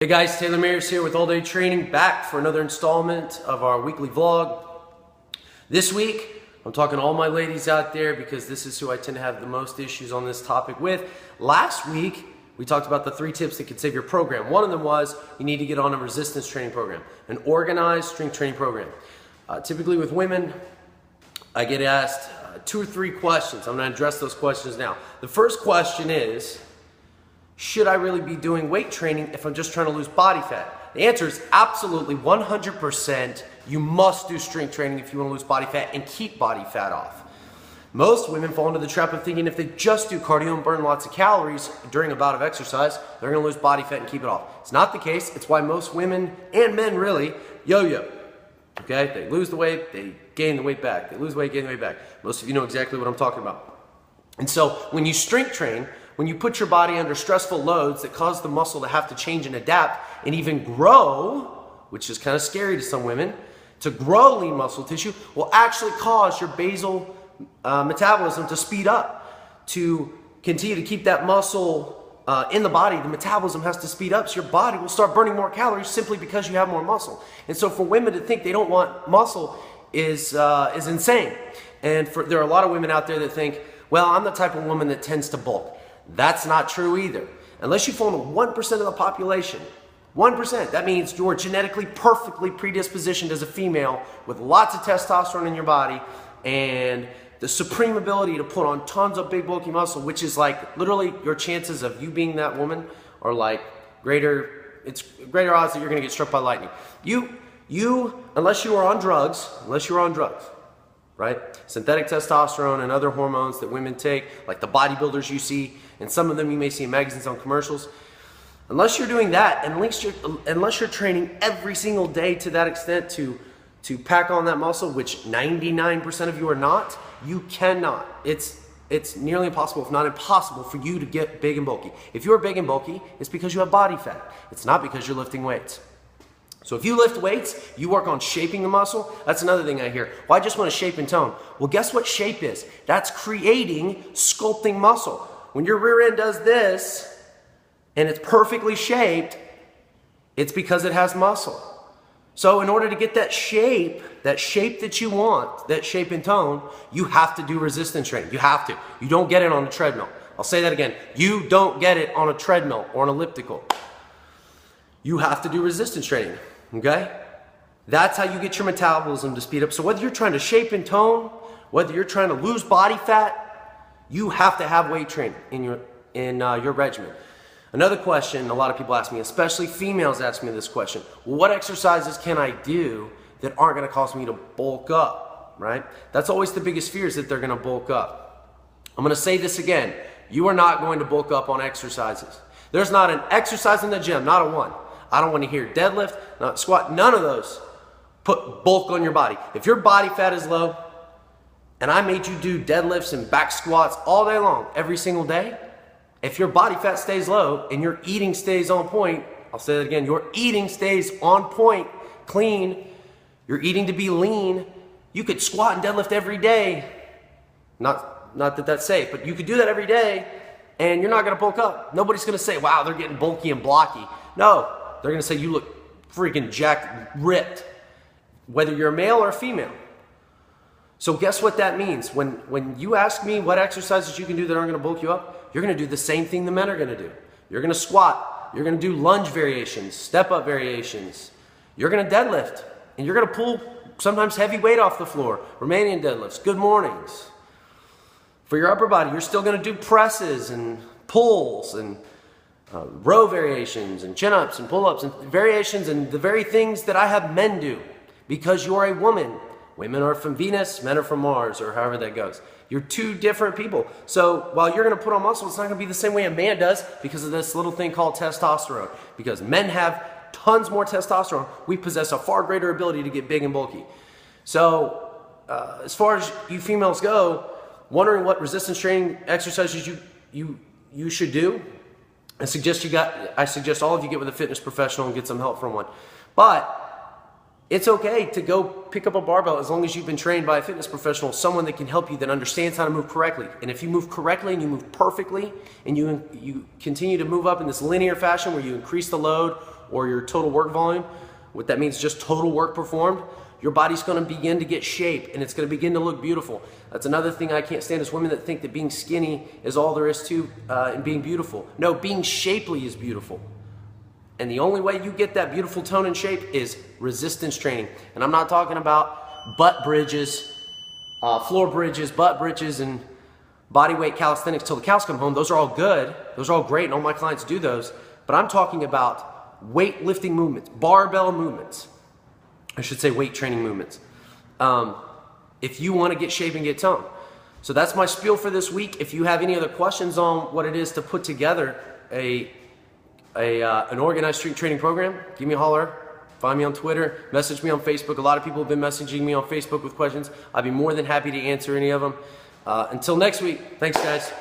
Hey guys, Taylor Mayers here with All Day Training, back for another installment of our weekly vlog. This week, I'm talking to all my ladies out there because this is who I tend to have the most issues on this topic with. Last week, we talked about the 3 tips that could save your program. One of them was you need to get on a resistance training program, an organized strength training program. Typically with women, I get asked 2 or 3 questions. I'm going to address those questions now. The first question is, should I really be doing weight training if I'm just trying to lose body fat? The answer is absolutely 100%. You must do strength training if you want to lose body fat and keep body fat off. Most women fall into the trap of thinking if they just do cardio and burn lots of calories during a bout of exercise, they're going to lose body fat and keep it off. It's not the case. It's why most women and men really yo-yo. Okay? They lose the weight, they gain the weight back. They lose weight, gain the weight back. Most of you know exactly what I'm talking about. And so when you strength train, when you put your body under stressful loads that cause the muscle to have to change and adapt and even grow, which is kind of scary to some women, to grow lean muscle tissue will actually cause your basal metabolism to speed up. To continue to keep that muscle in the body, the metabolism has to speed up, so your body will start burning more calories simply because you have more muscle. And so for women to think they don't want muscle is insane. And there are a lot of women out there that think, well, I'm the type of woman that tends to bulk. That's not true either. Unless you fall into 1% of the population, 1%, that means you're genetically perfectly predispositioned as a female with lots of testosterone in your body and the supreme ability to put on tons of big bulky muscle, which is like literally your chances of you being that woman are like it's greater odds that you're going to get struck by lightning. Unless you are on drugs, right? Synthetic testosterone and other hormones that women take, like the bodybuilders you see, and some of them you may see in magazines on commercials. Unless you're doing that, unless you're training every single day to that extent to pack on that muscle, which 99% of you are not, you cannot. It's nearly impossible, if not impossible, for you to get big and bulky. If you're big and bulky, it's because you have body fat. It's not because you're lifting weights. So if you lift weights, you work on shaping the muscle. That's another thing I hear. Well, I just want to shape and tone. Well, guess what shape is? That's creating, sculpting muscle. When your rear end does this, and it's perfectly shaped, it's because it has muscle. So in order to get that shape that you want, that shape and tone, you have to do resistance training. You have to. You don't get it on a treadmill. I'll say that again. You don't get it on a treadmill or an elliptical. You have to do resistance training. Okay? That's how you get your metabolism to speed up. So whether you're trying to shape and tone, whether you're trying to lose body fat, you have to have weight training in your regimen. Another question a lot of people ask me, especially females ask me this question: what exercises can I do that aren't going to cause me to bulk up, right? That's always the biggest fear, is that they're going to bulk up. I'm going to say this again. You are not going to bulk up on exercises. There's not an exercise in the gym, not a one. I don't want to hear deadlift, not squat, none of those put bulk on your body. If your body fat is low and I made you do deadlifts and back squats all day long, every single day, if your body fat stays low and your eating stays on point, I'll say that again, your eating stays on point, clean, you're eating to be lean, you could squat and deadlift every day. Not that that's safe, but you could do that every day and you're not going to bulk up. Nobody's going to say, wow, they're getting bulky and blocky. No. They're going to say you look freaking jacked, ripped, whether you're a male or a female. So guess what that means? When you ask me what exercises you can do that aren't going to bulk you up, you're going to do the same thing the men are going to do. You're going to squat. You're going to do lunge variations, step-up variations. You're going to deadlift, and you're going to pull sometimes heavy weight off the floor, Romanian deadlifts, good mornings. For your upper body, you're still going to do presses and pulls and row variations and chin-ups and pull-ups and variations and the very things that I have men do, because you're a woman. Women are from Venus, men are from Mars, or however that goes. You're 2 different people. So while you're going to put on muscle, it's not going to be the same way a man does because of this little thing called testosterone. Because men have tons more testosterone, we possess a far greater ability to get big and bulky. So as far as you females go, wondering what resistance training exercises you should do, I suggest all of you get with a fitness professional and get some help from one. But it's okay to go pick up a barbell as long as you've been trained by a fitness professional, someone that can help you, that understands how to move correctly. And if you move correctly and you move perfectly and you continue to move up in this linear fashion where you increase the load or your total work volume, what that means, just total work performed, your body's going to begin to get shape and it's going to begin to look beautiful. That's another thing I can't stand is women that think that being skinny is all there is to and being beautiful. No, being shapely is beautiful. And the only way you get that beautiful tone and shape is resistance training. And I'm not talking about butt bridges, floor bridges, butt bridges, and body weight calisthenics till the cows come home. Those are all good. Those are all great, and all my clients do those. But I'm talking about weightlifting movements, barbell movements. I should say weight training movements. If you want to get shape and get tone. So that's my spiel for this week. If you have any other questions on what it is to put together an organized strength training program, give me a holler. Find me on Twitter, message me on Facebook. A lot of people have been messaging me on Facebook with questions. I'd be more than happy to answer any of them. Until next week, thanks guys.